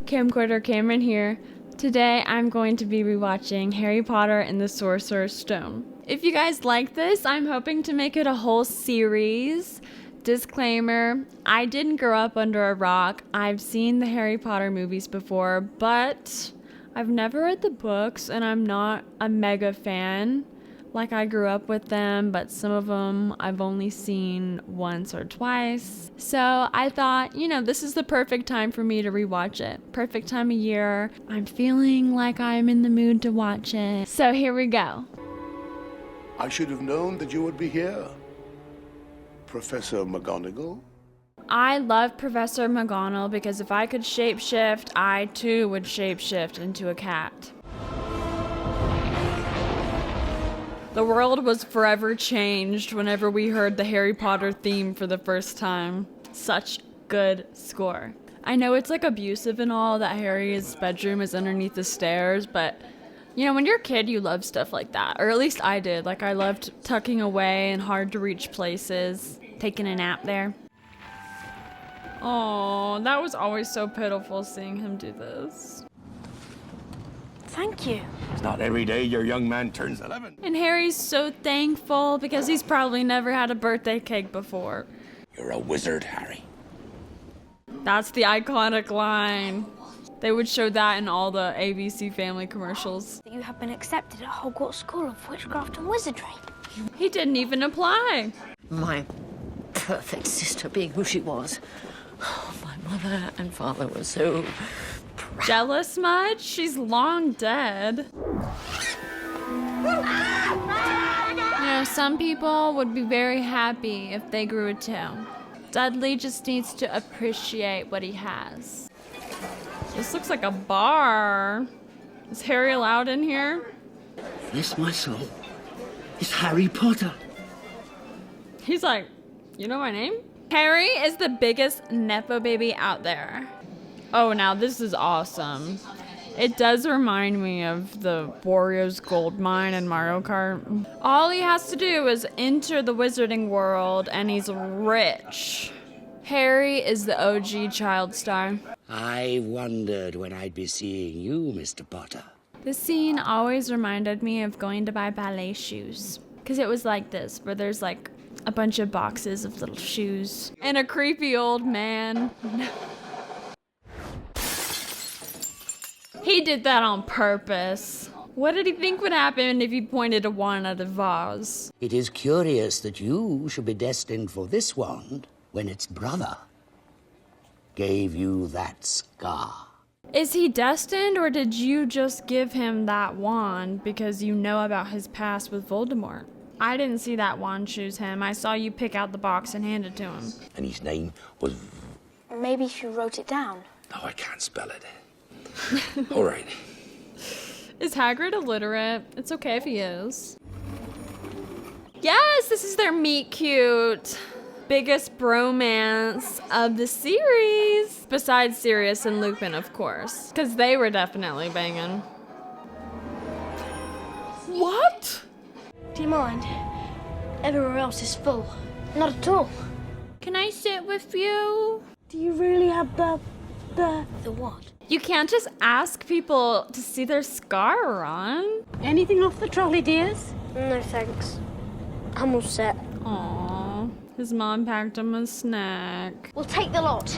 Camcorder Camerin here. Today I'm going to be rewatching Harry Potter and the Sorcerer's Stone. If you guys like this, I'm hoping to make it a whole series. Disclaimer, I didn't grow up under a rock. I've seen the Harry Potter movies before, but I've never read the books and I'm not a mega fan. Like, I grew up with them, but some of them I've only seen once or twice. So I thought, this is the perfect time for me to rewatch it. Perfect time of year. I'm feeling like I'm in the mood to watch it. So here we go. I should have known that you would be here, Professor McGonagall. I love Professor McGonagall because if I could shapeshift, I too would shapeshift into a cat. The world was forever changed whenever we heard the Harry Potter theme for the first time. Such good score. I know it's like abusive and all that Harry's bedroom is underneath the stairs, but when you're a kid, you love stuff like that. Or at least I did. Like, I loved tucking away in hard to reach places, taking a nap there. Oh, that was always so pitiful seeing him do this. Thank you. It's not every day your young man turns 11. And Harry's so thankful because he's probably never had a birthday cake before. You're a wizard, Harry. That's the iconic line. They would show that in all the ABC Family commercials. You have been accepted at Hogwarts School of Witchcraft and Wizardry. He didn't even apply. My perfect sister being who she was. Oh, my mother and father were so proud. Jealous much? She's long dead. Some people would be very happy if they grew a tail. Dudley just needs to appreciate what he has. This looks like a bar. Is Harry allowed in here? Yes, my soul. It's Harry Potter. He's like, you know my name? Harry is the biggest Nepo baby out there. Oh, now this is awesome. It does remind me of the Wario's gold mine in Mario Kart. All he has to do is enter the wizarding world and he's rich. Harry is the OG child star. I wondered when I'd be seeing you, Mr. Potter. This scene always reminded me of going to buy ballet shoes. Because it was like this, where there's like a bunch of boxes of little shoes. And a creepy old man. He did that on purpose. What did he think would happen if he pointed a wand at a vase? It is curious that you should be destined for this wand when its brother gave you that scar. Is he destined, or did you just give him that wand because you know about his past with Voldemort? I didn't see that wand choose him. I saw you pick out the box and hand it to him. And his name was... Maybe if you wrote it down. No, I can't spell it. All right. Is Hagrid illiterate? It's okay if he is. Yes, this is their meet cute. Biggest bromance of the series. Besides Sirius and Lupin, of course. Because they were definitely banging. What? Do you mind? Everywhere else is full. Not at all. Can I sit with you? Do you really have the what? You can't just ask people to see their scar on. Anything off the trolley, dears? No, thanks. I'm all set. Aww, his mom packed him a snack. We'll take the lot.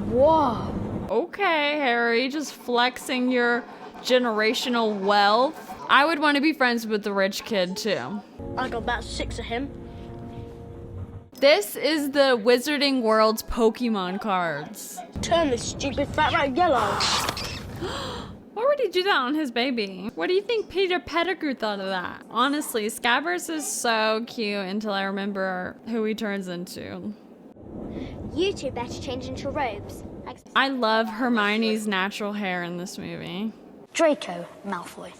Whoa. Okay, Harry, just flexing your generational wealth. I would want to be friends with the rich kid, too. I got about 6 of him. This is the Wizarding World's Pokemon cards. Turn this stupid fat rat yellow. Why would he do that on his baby? What do you think Peter Pettigrew thought of that? Honestly, Scabbers is so cute until I remember who he turns into. You two better change into robes. I love Hermione's natural hair in this movie. Draco Malfoy.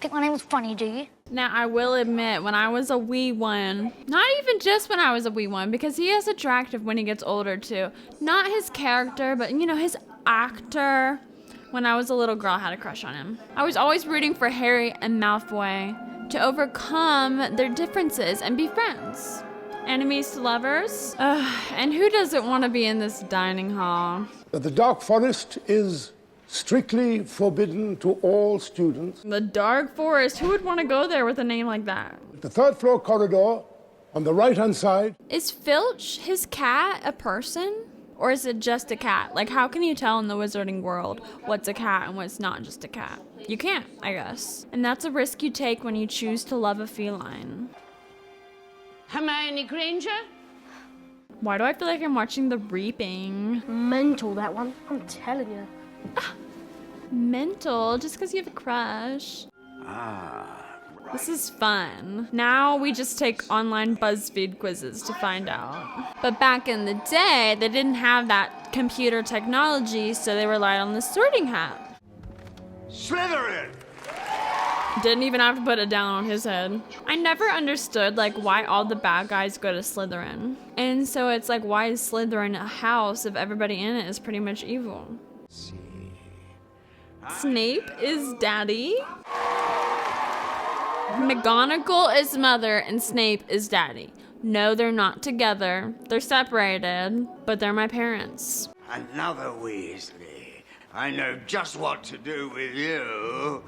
Think my name was funny, do you? Now, I will admit, when I was a wee one, not even just when I was a wee one, because he is attractive when he gets older, too. Not his character, but, his actor. When I was a little girl, I had a crush on him. I was always rooting for Harry and Malfoy to overcome their differences and be friends. Enemies to lovers. And who doesn't want to be in this dining hall? The Dark Forest is strictly forbidden to all students. The Dark Forest. Who would want to go there with a name like that? The third floor corridor on the right-hand side. Is Filch, his cat, a person? Or is it just a cat? Like, how can you tell in the wizarding world what's a cat and what's not just a cat? You can't, I guess. And that's a risk you take when you choose to love a feline. Hermione Granger? Why do I feel like I'm watching The Reaping? Mental, that one. I'm telling you. Mental, just because you have a crush. This is fun. Now we just take online BuzzFeed quizzes to find out. But back in the day, they didn't have that computer technology, so they relied on the sorting hat. Slytherin! Didn't even have to put it down on his head. I never understood like why all the bad guys go to Slytherin. And so it's like, why is Slytherin a house if everybody in it is pretty much evil? Snape is daddy. McGonagall is mother and Snape is daddy. No, they're not together. They're separated, but they're my parents. Another Weasley. I know just what to do with you.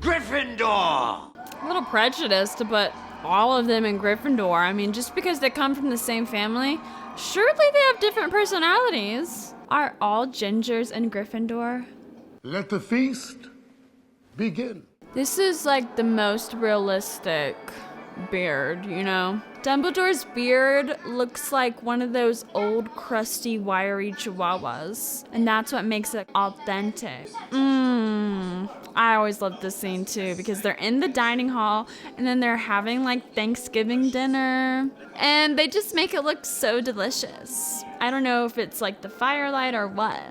Gryffindor! A little prejudiced to put all of them in Gryffindor. I mean, just because they come from the same family, surely they have different personalities. Are all Gingers in Gryffindor? Let the feast begin. This is like the most realistic beard, you know? Dumbledore's beard looks like one of those old, crusty, wiry chihuahuas. And that's what makes it authentic. I always love this scene too because they're in the dining hall and then they're having like Thanksgiving dinner. And they just make it look so delicious. I don't know if it's like the firelight or what.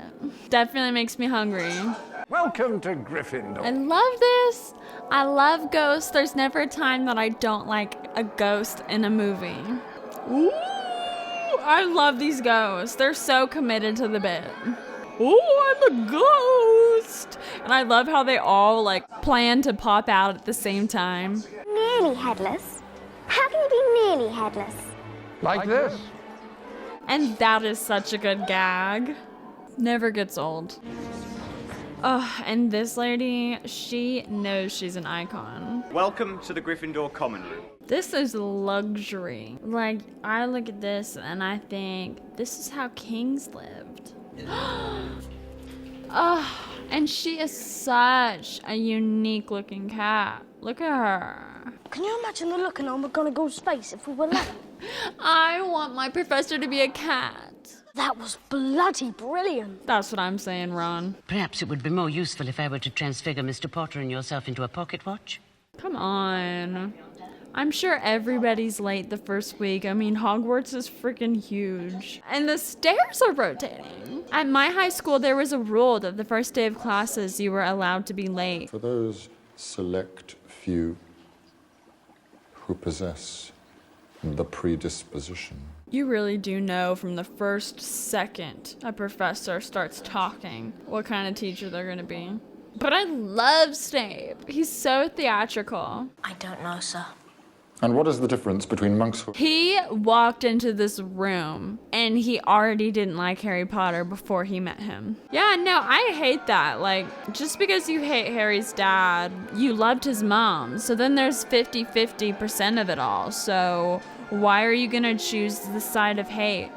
Definitely makes me hungry. Welcome to Gryffindor. I love this. I love ghosts. There's never a time that I don't like a ghost in a movie. Ooh, I love these ghosts. They're so committed to the bit. Oh, I'm a ghost. And I love how they all like plan to pop out at the same time. Nearly headless? How can you be nearly headless? Like this. And that is such a good gag. Never gets old. Oh, and this lady, she knows she's an icon. Welcome to the Gryffindor Common Room. This is luxury. Like, I look at this and I think, this is how kings lived. Oh, and she is such a unique looking cat. Look at her. Can you imagine the look on McGonagall's face if we were late? I want my professor to be a cat. That was bloody brilliant. That's what I'm saying, Ron. Perhaps it would be more useful if I were to transfigure Mr. Potter and yourself into a pocket watch. Come on. I'm sure everybody's late the first week. I mean, Hogwarts is freaking huge. And the stairs are rotating. At my high school, there was a rule that the first day of classes, you were allowed to be late. For those select few who possess the predisposition. You really do know from the first second a professor starts talking what kind of teacher they're gonna be. But I love Snape. He's so theatrical. I don't know, sir. And what is the difference between monks who... He walked into this room and he already didn't like Harry Potter before he met him. Yeah, no, I hate that. Like, just because you hate Harry's dad, you loved his mom. So then there's 50% of it all. So why are you gonna choose the side of hate?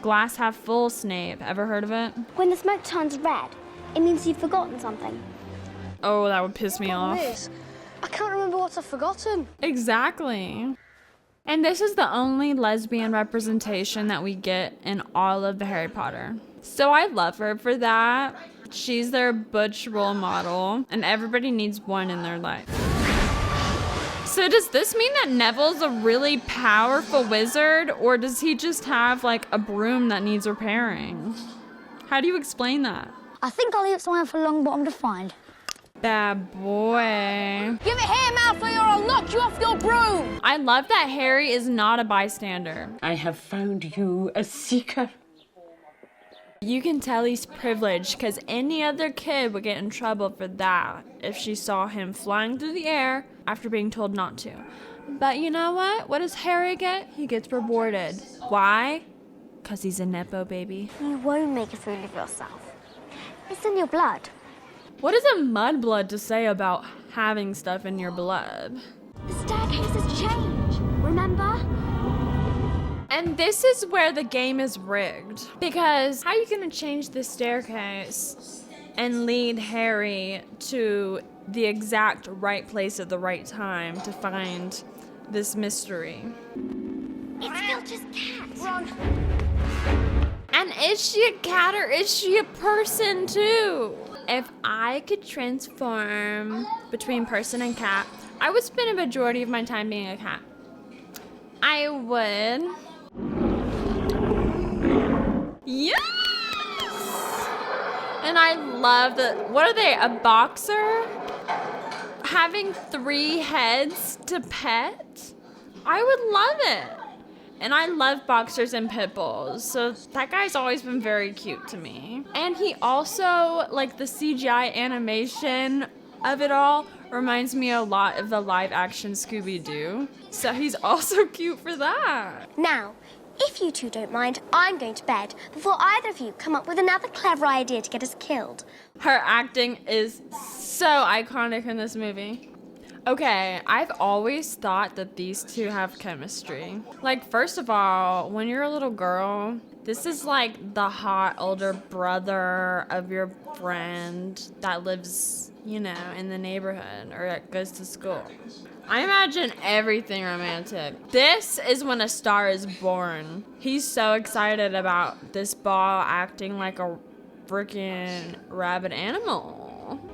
Glass half full, Snape. Ever heard of it? When the smoke turns red, it means you've forgotten something. Oh, that would piss me off. I can't remember what I've forgotten. Exactly. And this is the only lesbian representation that we get in all of the Harry Potter. So I love her for that. She's their butch role model, and everybody needs one in their life. So does this mean that Neville's a really powerful wizard, or does he just have like a broom that needs repairing? How do you explain that? I think I'll leave it somewhere for Longbottom to find. Bad boy. Give it here, Malfoy, or I'll knock you off your broom! I love that Harry is not a bystander. I have found you a seeker. You can tell he's privileged because any other kid would get in trouble for that if she saw him flying through the air after being told not to. But you know what? What does Harry get? He gets rewarded. Why? Because he's a Nepo baby. You won't make a fool of yourself. It's in your blood. What is a mudblood to say about having stuff in your blood? The staircase has changed, remember? And this is where the game is rigged. Because how are you gonna change the staircase and lead Harry to the exact right place at the right time to find this mystery? It's Filch's cat. Ron. And is she a cat or is she a person too? If I could transform between person and cat, I would spend a majority of my time being a cat. I would. Yes! And I love what are they, a boxer? Having 3 heads to pet? I would love it. And I love boxers and pit bulls, so that guy's always been very cute to me. And he also, like the CGI animation of it all, reminds me a lot of the live action Scooby-Doo. So he's also cute for that. Now, if you two don't mind, I'm going to bed before either of you come up with another clever idea to get us killed. Her acting is so iconic in this movie. Okay, I've always thought that these two have chemistry. Like, first of all, when you're a little girl, this is like the hot older brother of your friend that lives, you know, in the neighborhood or that goes to school. I imagine everything romantic. This is when a star is born. He's so excited about this ball acting like a freaking rabid animal.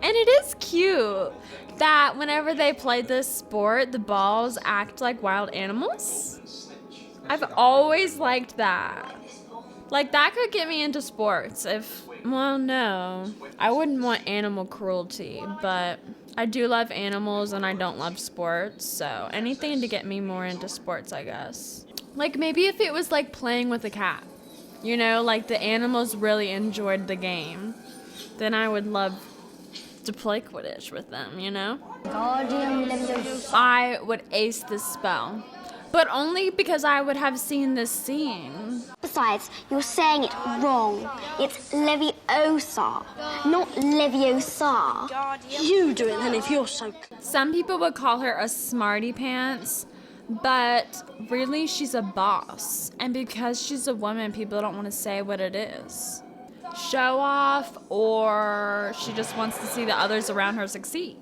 And it is cute that whenever they play this sport, the balls act like wild animals. I've always liked that. Like, that could get me into sports if, well, no. I wouldn't want animal cruelty, but I do love animals and I don't love sports, so anything to get me more into sports, I guess. Like, maybe if it was like playing with a cat, you know, like the animals really enjoyed the game, then I would love to play Quidditch with them, you know? I would ace this spell, but only because I would have seen this scene. Besides, you're saying it wrong. It's Leviosa, not Leviosa. You do it then if you're so... Some people would call her a smarty pants, but really she's a boss. And because she's a woman, people don't want to say what it is. Show off, or she just wants to see the others around her succeed.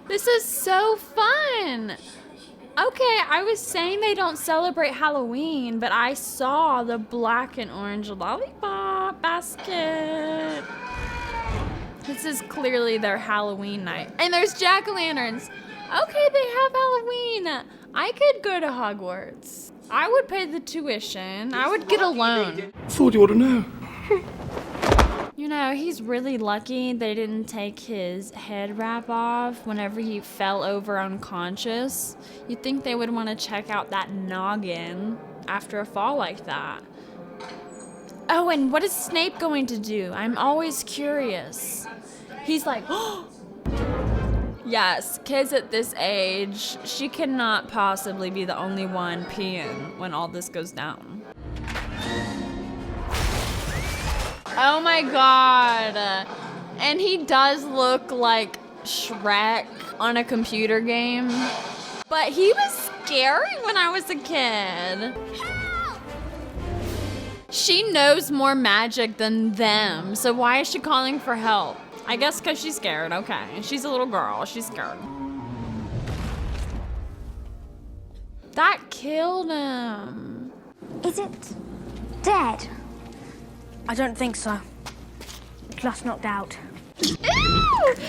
This is so fun. Okay, I was saying they don't celebrate Halloween, but I saw the black and orange lollipop basket. This is clearly their Halloween night. And there's jack-o'-lanterns. Okay, they have Halloween. I could go to Hogwarts. I would pay the tuition. I would get a loan. Thought you ought to know. You know, he's really lucky they didn't take his head wrap off whenever he fell over unconscious. You'd think they would want to check out that noggin after a fall like that. Oh, and what is Snape going to do? I'm always curious. He's like, oh! Yes, kids at this age, she cannot possibly be the only one peeing when all this goes down. Oh my god. And he does look like Shrek on a computer game. But he was scary when I was a kid. Help! She knows more magic than them, so why is she calling for help? I guess because she's scared, okay. She's a little girl, she's scared. That killed him. Is it dead? I don't think so. It's just knocked out. Ew!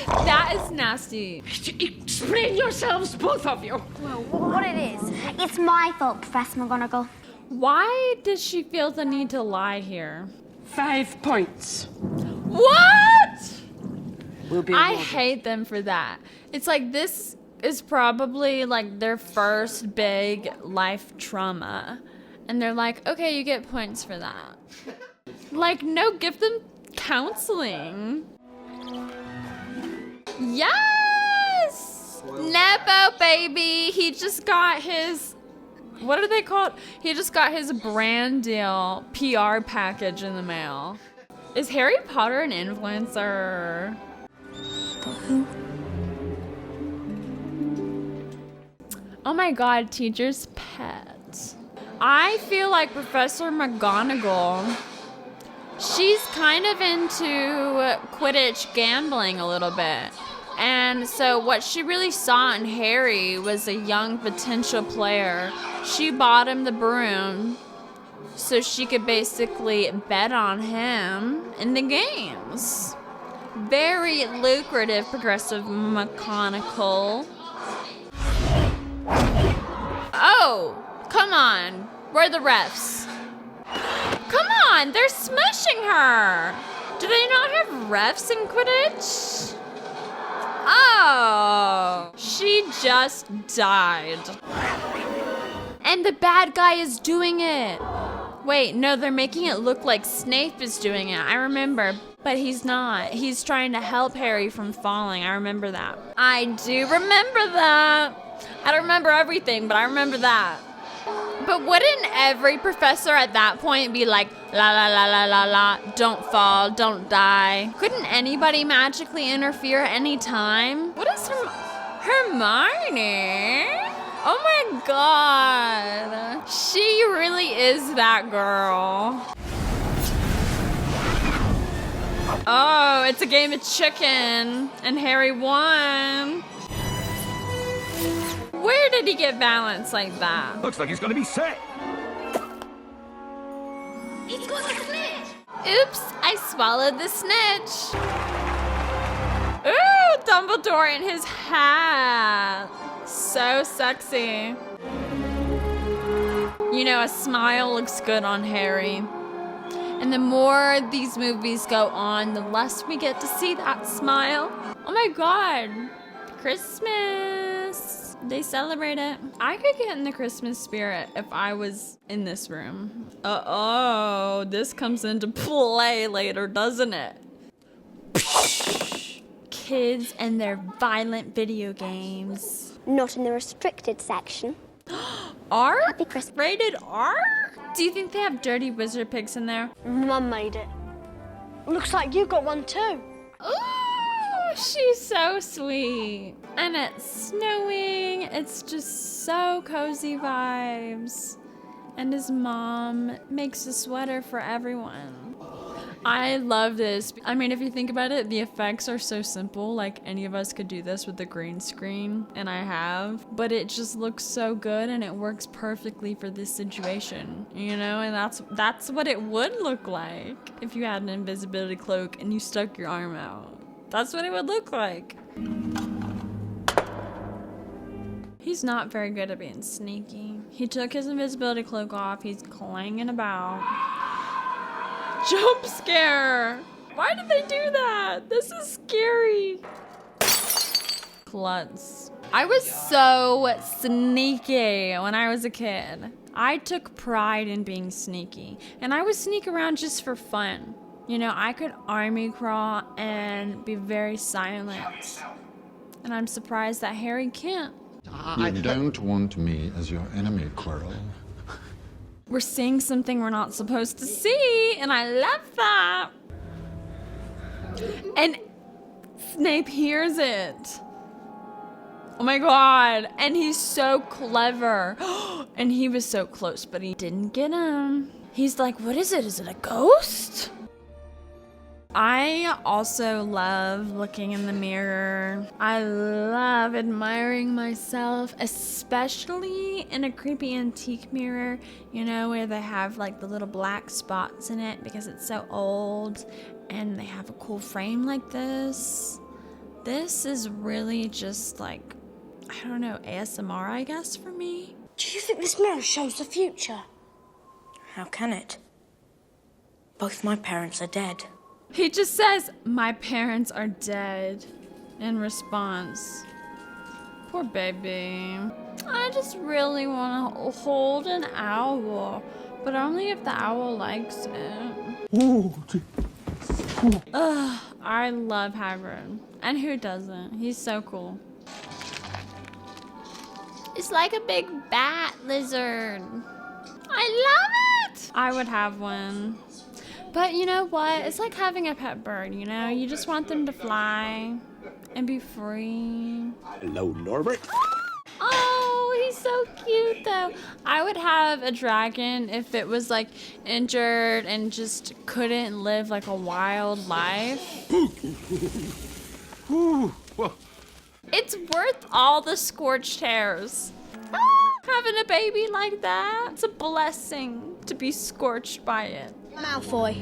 That is nasty. Explain yourselves, both of you. Well, what it is, it's my fault, Professor McGonagall. Why does she feel the need to lie here? 5 points. What? Will be I hate them for that. It's like this is probably like their first big life trauma. And they're like, okay, you get points for that. Like, no, give them counseling. Yes! Nepo baby. He just got his, what are they called? He just got his brand deal PR package in the mail. Is Harry Potter an influencer? But who? Oh my god, teacher's pet. I feel like Professor McGonagall, she's kind of into Quidditch gambling a little bit. And so what she really saw in Harry was a young potential player. She bought him the broom so she could basically bet on him in the games. Very lucrative, Progressive McGonagall. Oh, come on. Where are the refs? Come on, they're smushing her. Do they not have refs in Quidditch? Oh, she just died. And the bad guy is doing it. Wait, no, they're making it look like Snape is doing it. I remember, but he's not. He's trying to help Harry from falling. I remember that. I do remember that. I don't remember everything, but I remember that. But wouldn't every professor at that point be like, la la la la la la, don't fall, don't die? Couldn't anybody magically interfere at any time? What is Hermione? Oh my god. She really is that girl. Oh, it's a game of chicken, and Harry won. Where did he get balance like that? Looks like he's gonna be set. He's got a snitch! Oops, I swallowed the snitch. Ooh, Dumbledore in his hat. So sexy. You know, a smile looks good on Harry. And the more these movies go on, the less we get to see that smile. Oh my god. Christmas. They celebrate it. I could get in the Christmas spirit if I was in this room. Uh-oh, this comes into play later, doesn't it? Kids and their violent video games. Not in the restricted section. R? Happy Christmas. Rated R? Do you think they have dirty wizard pigs in there? Mum made it. Looks like you got one too. Ooh, she's so sweet. And it's snowing. It's just so cozy vibes. And his mom makes a sweater for everyone. I love this. I mean, if you think about it, the effects are so simple. Like, any of us could do this with a green screen, and I have. But it just looks so good, and it works perfectly for this situation, you know? And that's what it would look like if you had an invisibility cloak and you stuck your arm out. That's what it would look like. He's not very good at being sneaky. He took his invisibility cloak off. He's clanging about. Jump scare! Why did they do that? This is scary. Klutz. I was so sneaky when I was a kid. I took pride in being sneaky. And I would sneak around just for fun. You know, I could army crawl and be very silent. And I'm surprised that Harry can't. You don't want me as your enemy, Quirrell. We're seeing something we're not supposed to see, and I love that. And Snape hears it. Oh my god. And he's so clever. And he was so close, but he didn't get him. He's like, what is it? Is it a ghost? I also love looking in the mirror. I love admiring myself, especially in a creepy antique mirror, you know, where they have like the little black spots in it because it's so old and they have a cool frame like this. This is really just like, I don't know, ASMR, I guess, for me. Do you think this mirror shows the future? How can it? Both my parents are dead. He just says, my parents are dead, in response. Poor baby. I just really want to hold an owl, but only if the owl likes it. Ugh, I love Hagrid. And who doesn't? He's so cool. It's like a big bat lizard. I love it! I would have one. But you know what? It's like having a pet bird, you know? You just want them to fly and be free. Hello, Norbert. Oh, he's so cute though. I would have a dragon if it was like injured and just couldn't live like a wild life. It's worth all the scorched hairs. Having a baby like that, it's a blessing to be scorched by it. Malfoy.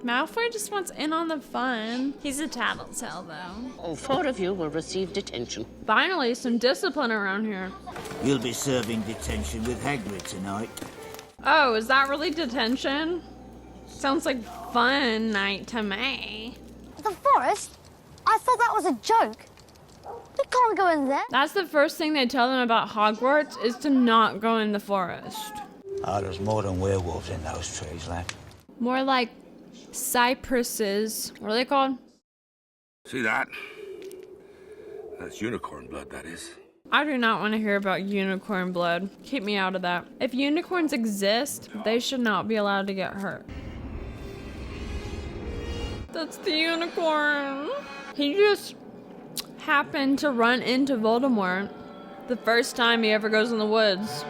Malfoy just wants in on the fun. He's a tattletale, though. All 4 of you will receive detention. Finally, some discipline around here. You'll be serving detention with Hagrid tonight. Oh, is that really detention? Sounds like fun night to me. The forest? I thought that was a joke. We can't go in there. That's the first thing they tell them about Hogwarts, is to not go in the forest. Oh, there's more than werewolves in those trees, lad. More like cypresses. What are they called? See that? That's unicorn blood, that is. I do not want to hear about unicorn blood. Keep me out of that. If unicorns exist, they should not be allowed to get hurt. That's the unicorn. He just happened to run into Voldemort the first time he ever goes in the woods.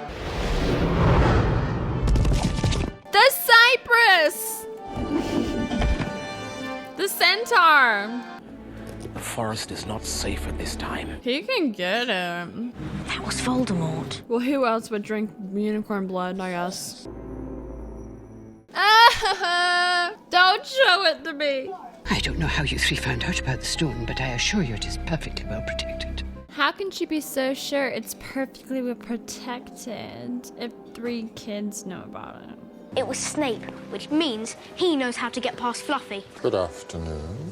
The cypress! The centaur! The forest is not safe at this time. He can get him. That was Voldemort. Well, who else would drink unicorn blood, I guess? Don't show it to me! I don't know how you 3 found out about the stone, but I assure you it is perfectly well protected. How can she be so sure it's perfectly well protected if 3 kids know about it? It was Snape, which means he knows how to get past Fluffy. Good afternoon.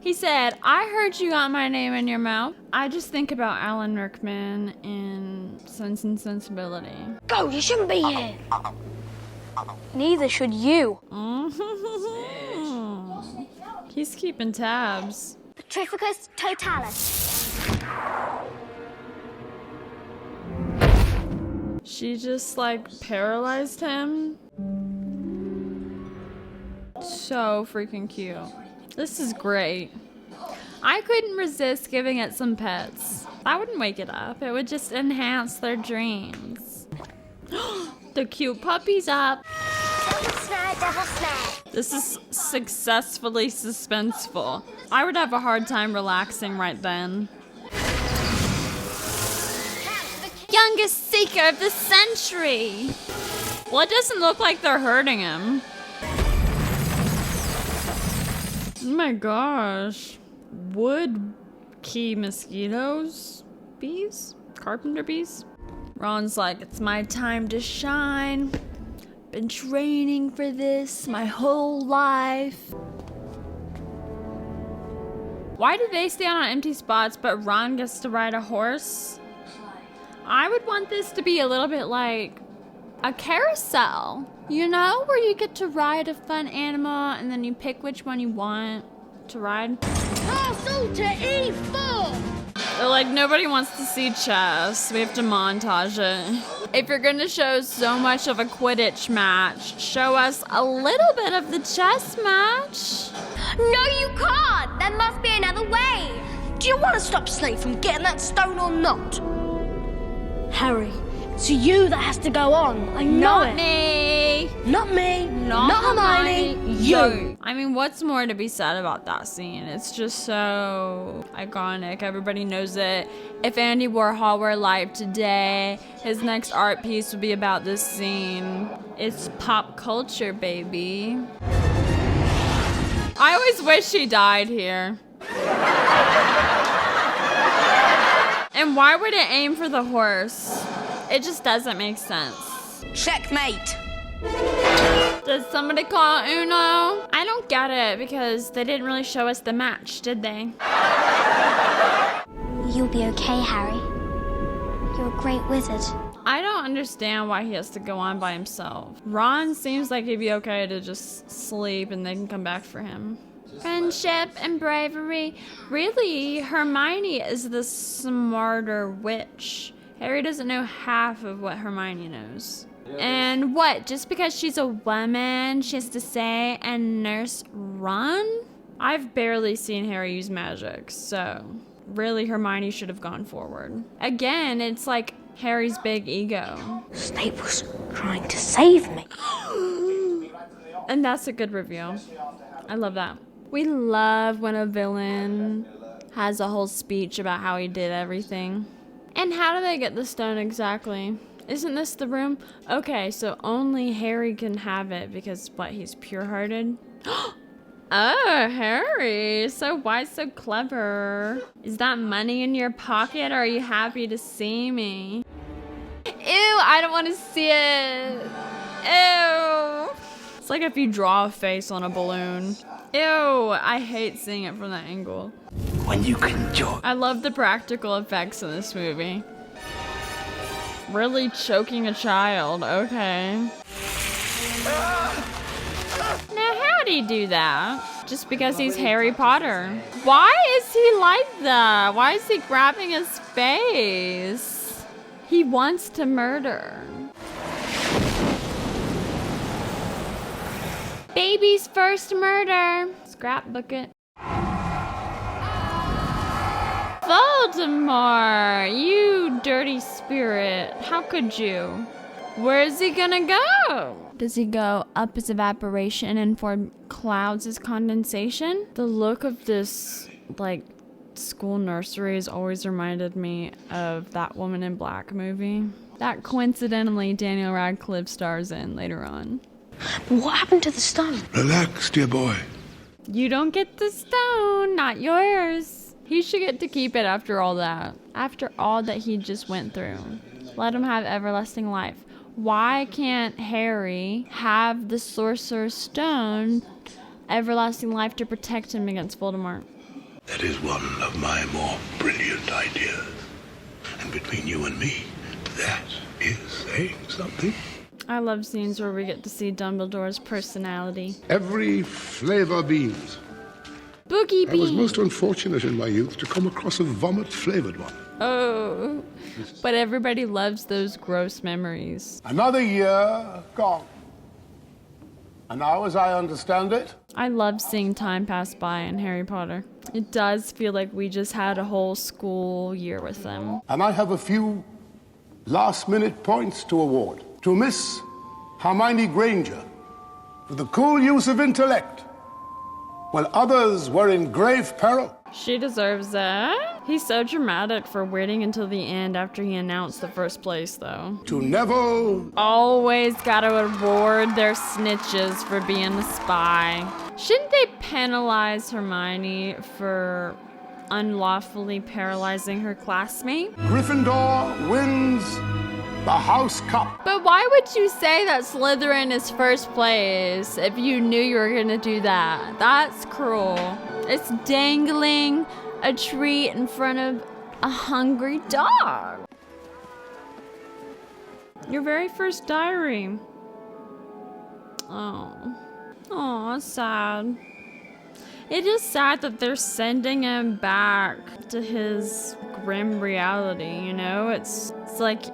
He said, I heard you got my name in your mouth. I just think about Alan Rickman in Sense and Sensibility. Go, you shouldn't be here. Neither should you. He's keeping tabs. Petrificus totalis. She just like paralyzed him. So freaking cute. This is great. I couldn't resist giving it some pets. I wouldn't wake it up. It would just enhance their dreams. The cute puppy's up. Devil snare, devil snare. This is successfully suspenseful. I would have a hard time relaxing right then. Youngest seeker of the century. Well, it doesn't look like they're hurting him. Oh my gosh. Wood key mosquitoes? Bees? Carpenter bees? Ron's like, it's my time to shine. Been training for this my whole life. Why do they stand on empty spots but Ron gets to ride a horse? I would want this to be a little bit like a carousel, you know, where you get to ride a fun animal and then you pick which one you want to ride. Castle to E4! They're like, nobody wants to see chess. We have to montage it. If you're gonna show so much of a Quidditch match, show us a little bit of the chess match. No, you can't! There must be another way! Do you want to stop Snape from getting that stone or not? Harry, it's you that has to go on. I know it. Not me. Not me. Not Hermione. You. I mean, what's more to be said about that scene? It's just so iconic. Everybody knows it. If Andy Warhol were alive today, his next art piece would be about this scene. It's pop culture, baby. I always wish he died here. And why would it aim for the horse? It just doesn't make sense. Checkmate. Did somebody call Uno? I don't get it because they didn't really show us the match, did they? You'll be okay, Harry. You're a great wizard. I don't understand why he has to go on by himself. Ron seems like he'd be okay to just sleep and they can come back for him. Friendship and bravery. Really, Hermione is the smarter witch. Harry doesn't know half of what Hermione knows. And what? Just because she's a woman, she has to say and nurse Ron? I've barely seen Harry use magic, so really Hermione should have gone forward. Again, it's like Harry's big ego. Snape was trying to save me. And that's a good reveal. I love that. We love when a villain has a whole speech about how he did everything. And how do they get the stone exactly? Isn't this the room? Okay, so only Harry can have it because, what, he's pure-hearted? Oh, Harry, so wise, so clever. Is that money in your pocket, or are you happy to see me? Ew, I don't want to see it. Ew. It's like if you draw a face on a balloon. Ew, I hate seeing it from that angle. When you can join. I love the practical effects in this movie. Really choking a child, okay. Now, how'd he do that? Just because he's Harry Potter. Why is he like that? Why is he grabbing his face? He wants to murder. Baby's first murder. Scrapbook it. Voldemort, you dirty spirit. How could you? Where's he gonna go? Does he go up as evaporation and form clouds as condensation? The look of this, like, school nursery has always reminded me of that Woman in Black movie. That coincidentally Daniel Radcliffe stars in later on. What happened to the stone? Relax, dear boy. You don't get the stone, not yours. He should get to keep it after all that. After all that he just went through. Let him have everlasting life. Why can't Harry have the Sorcerer's Stone, everlasting life, to protect him against Voldemort? That is one of my more brilliant ideas. And between you and me, that is saying something. I love scenes where we get to see Dumbledore's personality. Every flavor beans. Boogie beans. I was most unfortunate in my youth to come across a vomit-flavored one. Oh, but everybody loves those gross memories. Another year gone. And now, as I understand it, I love seeing time pass by in Harry Potter. It does feel like we just had a whole school year with them. and I have a few last-minute points to award. To Miss Hermione Granger for the cool use of intellect, while others were in grave peril. She deserves that. He's so dramatic for waiting until the end after he announced the first place, though. To Neville. Always gotta reward their snitches for being a spy. Shouldn't they penalize Hermione for unlawfully paralyzing her classmate? Gryffindor wins the House Cup. But why would you say that Slytherin is first place if you knew you were gonna do that? That's cruel. It's dangling a treat in front of a hungry dog. Your very first diary. Oh, sad. It is sad that they're sending him back to his grim reality, you know? It's like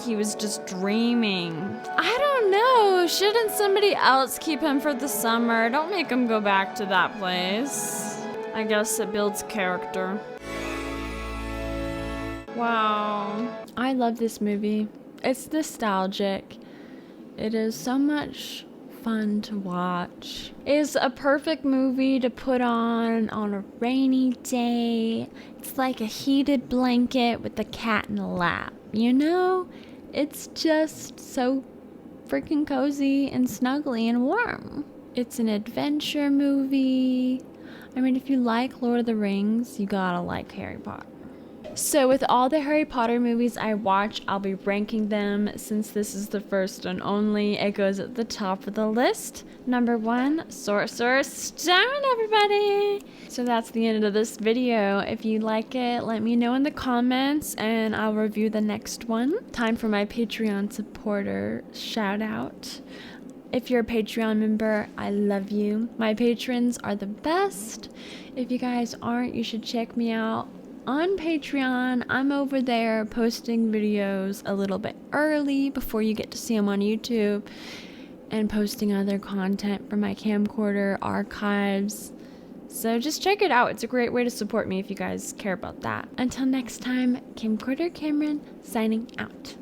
he was just dreaming. I don't know. Shouldn't somebody else keep him for the summer? Don't make him go back to that place. I guess it builds character. Wow. I love this movie. It's nostalgic. It is so much fun to watch. It's a perfect movie to put on a rainy day. It's like a heated blanket with a cat in a lap, you know? It's just so freaking cozy and snuggly and warm. It's an adventure movie. I mean, if you like Lord of the Rings, you gotta like Harry Potter. So with all the Harry Potter movies I watch, I'll be ranking them. Since this is the first and only, it goes at the top of the list. Number 1, Sorcerer's Stone, everybody! So that's the end of this video. If you like it, let me know in the comments and I'll review the next one. Time for my Patreon supporter shout out. If you're a Patreon member, I love you. My patrons are the best. If you guys aren't, you should check me out on Patreon. I'm over there posting videos a little bit early before you get to see them on YouTube, and posting other content from my camcorder archives. So just check it out. It's a great way to support me if you guys care about that. Until next time, Camcorder Camerin signing out.